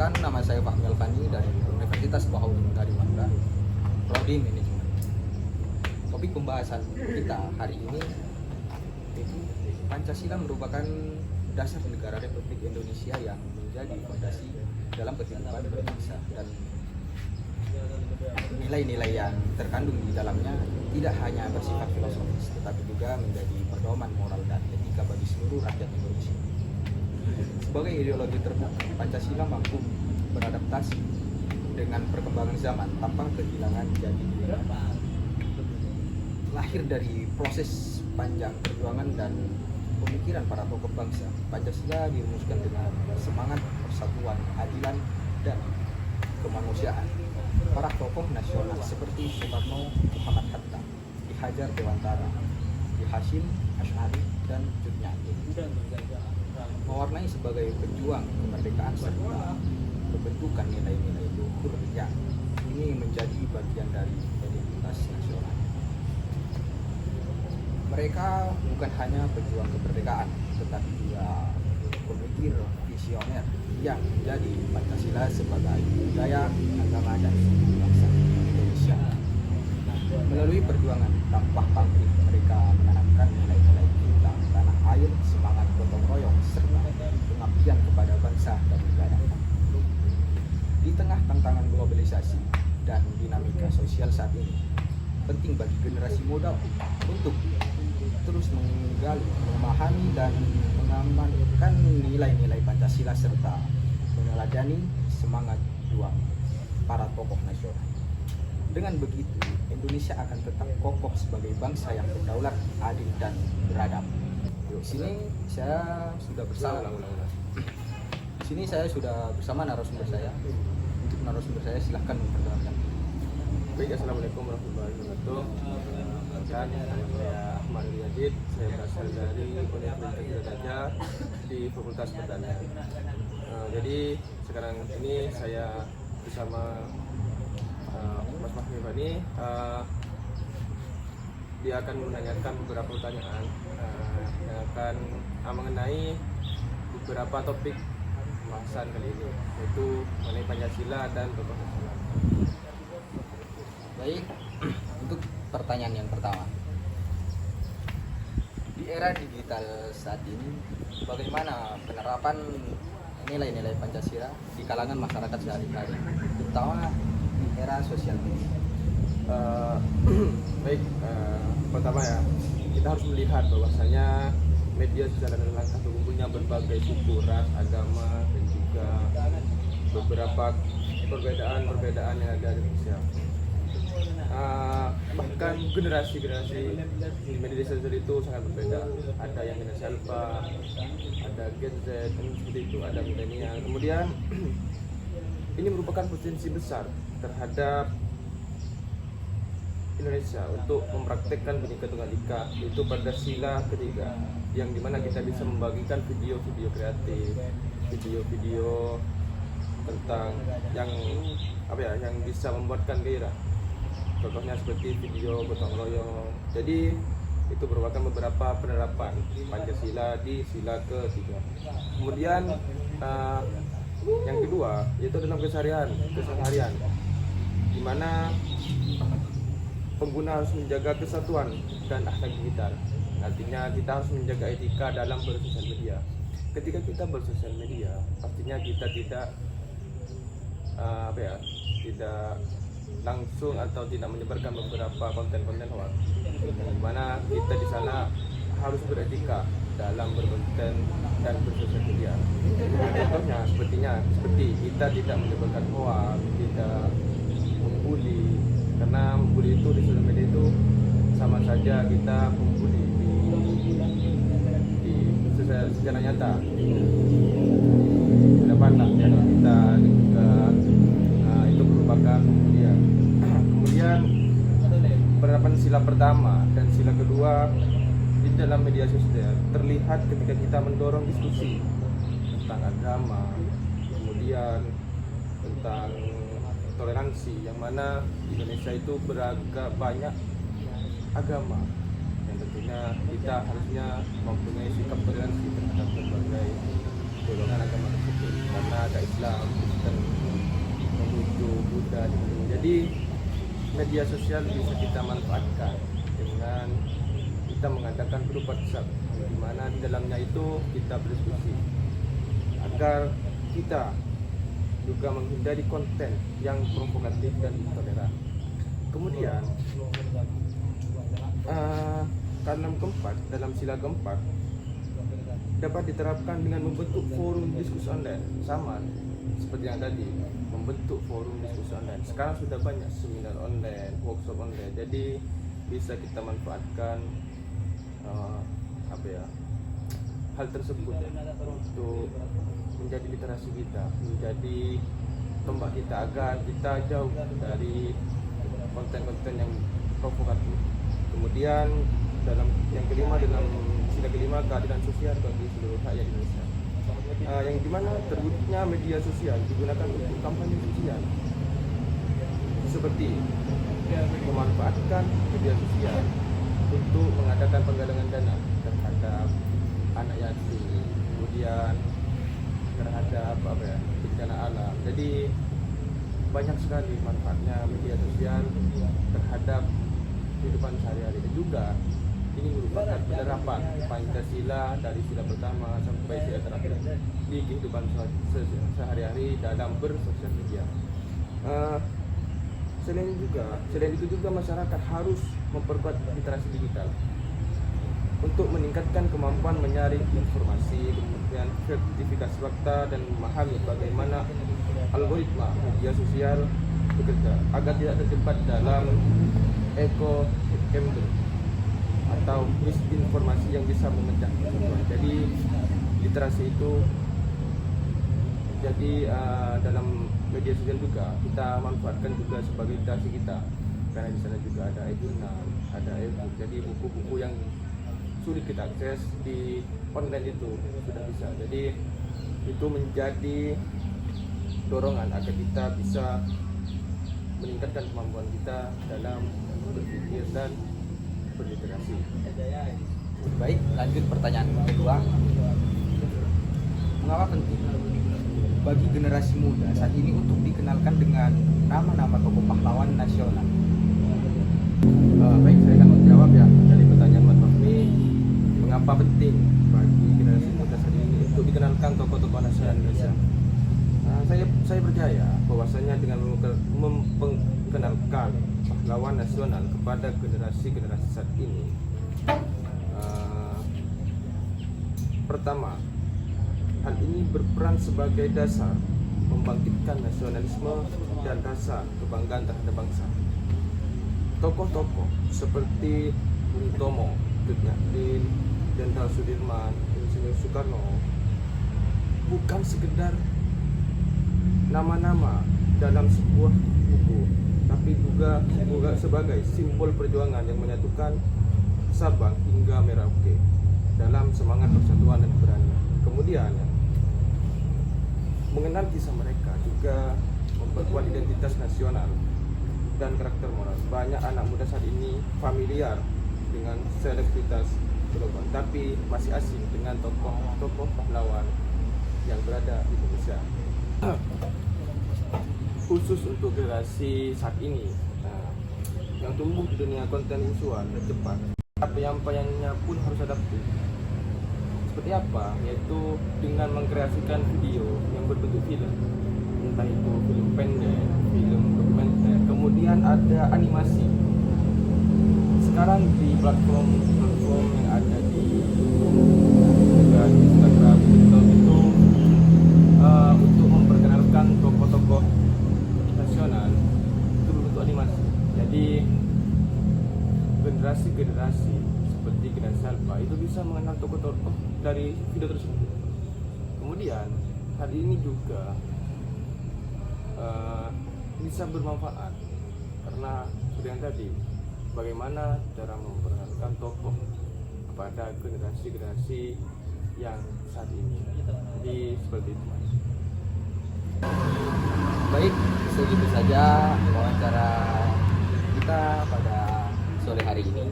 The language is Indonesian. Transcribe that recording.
Perkenalkan, nama saya Fahmi Alfani dari Universitas Bahaudin dari Mangga, Prodi Manajemen. Topik pembahasan kita hari ini yaitu Pancasila merupakan dasar negara Republik Indonesia yang menjadi fondasi dalam kehidupan berbangsa, dan nilai-nilai yang terkandung di dalamnya tidak hanya bersifat filosofis tetapi juga menjadi pedoman moral dan etika bagi seluruh rakyat Indonesia. Sebagai ideologi terbuka, Pancasila mampu beradaptasi dengan perkembangan zaman tanpa kehilangan jati diri. Lahir dari proses panjang perjuangan dan pemikiran para tokoh bangsa, Pancasila dirumuskan dengan semangat persatuan, keadilan, dan kemanusiaan. Para tokoh nasional seperti Soekarno, Muhammad Hatta, Ki Hajar Dewantara, Ki Hasyim Asy'ari, dan Cut Nyak mewarnai sebagai pejuang kemerdekaan serta pembentukan nilai-nilai luhur yang ini menjadi bagian dari identitas nasional. Mereka bukan hanya pejuang kemerdekaan, tetapi juga pemikir visioner yang menjadi Pancasila sebagai budaya, agama, dan bangsa Indonesia. Melalui perjuangan tanpa pamrih, mereka menanamkan nilai-nilai cinta tanah air, semangat gotong royong, serta pengabdian kepada bangsa dan negara. Di tengah tantangan globalisasi dan dinamika sosial saat ini, penting bagi generasi muda untuk terus menggali, memahami, dan mengamankan nilai-nilai Pancasila serta meneladani semangat juang para tokoh nasional. Dengan begitu, Indonesia akan tetap kokoh sebagai bangsa yang berdaulat, adil, dan beradab. Di sini saya sudah bersama narasumber saya. Untuk narasumber saya silahkan memperkenalkan. Baik, assalamualaikum warahmatullahi wabarakatuh. Dan nama saya Ahmad Riyadid, saya berasal dari Universitas Gajah di Fakultas Pertanian. Jadi sekarang ini saya bersama Mas Fahmi Alfani. Dia akan menanyakan beberapa pertanyaan yang akan mengenai beberapa topik pembahasan kali ini, yaitu mengenai Pancasila dan tokoh nasional. Baik, untuk pertanyaan yang pertama, di era digital saat ini, bagaimana penerapan nilai-nilai Pancasila di kalangan masyarakat sehari-hari, terutama di era sosial media? Baik, pertama ya, kita harus melihat bahwasanya media sosial adalah langkah berkumpulnya berbagai suku, ras, agama, dan juga beberapa perbedaan yang ada di Indonesia. Bahkan generasi-generasi di media sosial itu sangat berbeda. Ada yang generasi alpha, ada Gen Z, dan seperti itu, ada milenial. Kemudian ini merupakan potensi besar terhadap Indonesia untuk mempraktekkan Bhinneka Tunggal Ika, yaitu pada sila ketiga, yang dimana kita bisa membagikan video-video kreatif, video-video tentang yang bisa membuatkan gairah. Contohnya seperti video gotong royong. Jadi itu merupakan beberapa penerapan Pancasila di sila ketiga. Kemudian yang kedua yaitu dalam keseharian, di mana pengguna harus menjaga kesatuan dan akhlak digital. Artinya kita harus menjaga etika dalam bersosial media. Ketika kita bersosial media, pastinya kita tidak langsung atau tidak menyebarkan beberapa konten-konten hoax. Di mana kita di sana harus beretika dalam berkonten dan bersosial media. Contohnya seperti kita tidak menyebarkan hoax, tidak membuli, karena membuli itu di sosial media itu sama saja kita membuli di secara nyata. Tidak pandang ya kita juga itu merupakan pembulian. Kemudian penerapan sila pertama dan sila kedua di dalam media sosial terlihat ketika kita mendorong diskusi tentang agama, kemudian tentang toleransi, yang mana di Indonesia itu banyak agama, yang tentunya kita harusnya mempunyai sikap toleransi terhadap berbagai golongan agama tersebut, karena ada Islam, konten menuju Buddha. Jadi media sosial bisa kita manfaatkan dengan kita mengadakan grup WhatsApp di mana di dalamnya itu kita berdiskusi agar kita juga menghindari konten yang provokatif dan intoleran. Kemudian kalam keempat dalam sila keempat dapat diterapkan dengan membentuk forum diskusi online, sama seperti yang tadi, membentuk forum diskusi online. Sekarang sudah banyak seminar online, workshop online, jadi bisa kita manfaatkan hal tersebut untuk menjadi literasi kita, menjadi tombak kita agar kita jauh dari konten-konten yang provokatif. Kemudian dalam yang kelima, dalam sila kelima, keadilan sosial bagi seluruh rakyat Indonesia, yang dimana terwujudnya media sosial digunakan untuk kampanye sosial, seperti memanfaatkan media sosial untuk mengadakan penggalangan dana terhadap anak yatim, kemudian terhadap bencana alam. Jadi banyak sekali manfaatnya media sosial terhadap kehidupan sehari-hari, dan juga ini merupakan penerapan Pancasila dari sila pertama sampai sila terakhir di kehidupan sehari-hari dalam bersosial media. Selain itu juga masyarakat harus memperkuat literasi digital untuk meningkatkan kemampuan menyaring informasi, kemudian sertifikasi fakta, dan memahami bagaimana algoritma media sosial bekerja agar tidak terjebak dalam echo chamber atau misinformasi yang bisa memecah persatuan. Jadi literasi itu jadi dalam media sosial juga kita manfaatkan juga sebagai literasi kita, karena di sana juga ada e-journal, ada e-book. Jadi buku-buku yang sulit kita akses di online itu sudah bisa. Jadi itu menjadi dorongan agar kita bisa meningkatkan kemampuan kita dalam berpikir dan berliterasi. Baik, lanjut pertanyaan kedua. Mengapa penting bagi generasi muda saat ini untuk dikenalkan dengan nama-nama tokoh pahlawan nasional? Baik, saya akan menjawab ya dari pertanyaan Mas Fahmi. Mengapa penting bagi generasi muda saat ini untuk dikenalkan tokoh-tokoh nasional Indonesia? Saya percaya bahwasanya dengan memperkenalkan pahlawan nasional kepada generasi saat ini, pertama, hal ini berperan sebagai dasar membangkitkan nasionalisme dan rasa kebanggaan terhadap bangsa. Tokoh-tokoh seperti Bung Tomo, Tut Nyahdin, Jenderal Sudirman, Insinyur Soekarno bukan sekedar nama-nama dalam sebuah buku, tapi juga sebagai simbol perjuangan yang menyatukan Sabang hingga Merauke dalam semangat persatuan dan keberanian. Kemudian mengenal kisah mereka juga memperkuat identitas nasional dan karakter moral. Banyak anak muda saat ini familiar dengan selebritas global, tapi masih asing dengan tokoh pahlawan yang berada di Indonesia. Khusus untuk generasi saat ini yang tumbuh di dunia konten visual dan cepat, penyampaiannya pun harus adaptif. Seperti apa? Yaitu dengan mengkreasikan video yang berbentuk film, entah itu film pendek, film dokumenter, kemudian ada animasi. Sekarang di platform yang ada di YouTube, juga di Instagram, TikTok itu untuk memperkenalkan tokoh-tokoh nasional itu berbentuk animasi. Jadi generasi seperti generasi Alpha itu bisa mengenal tokoh-tokoh dari video tersebut. Kemudian hari ini juga bisa bermanfaat karena seperti yang tadi, bagaimana cara memperkenalkan tokoh kepada generasi yang saat ini. Jadi seperti itu, Mas. Baik, segitu saja wawancara kita pada sore hari ini.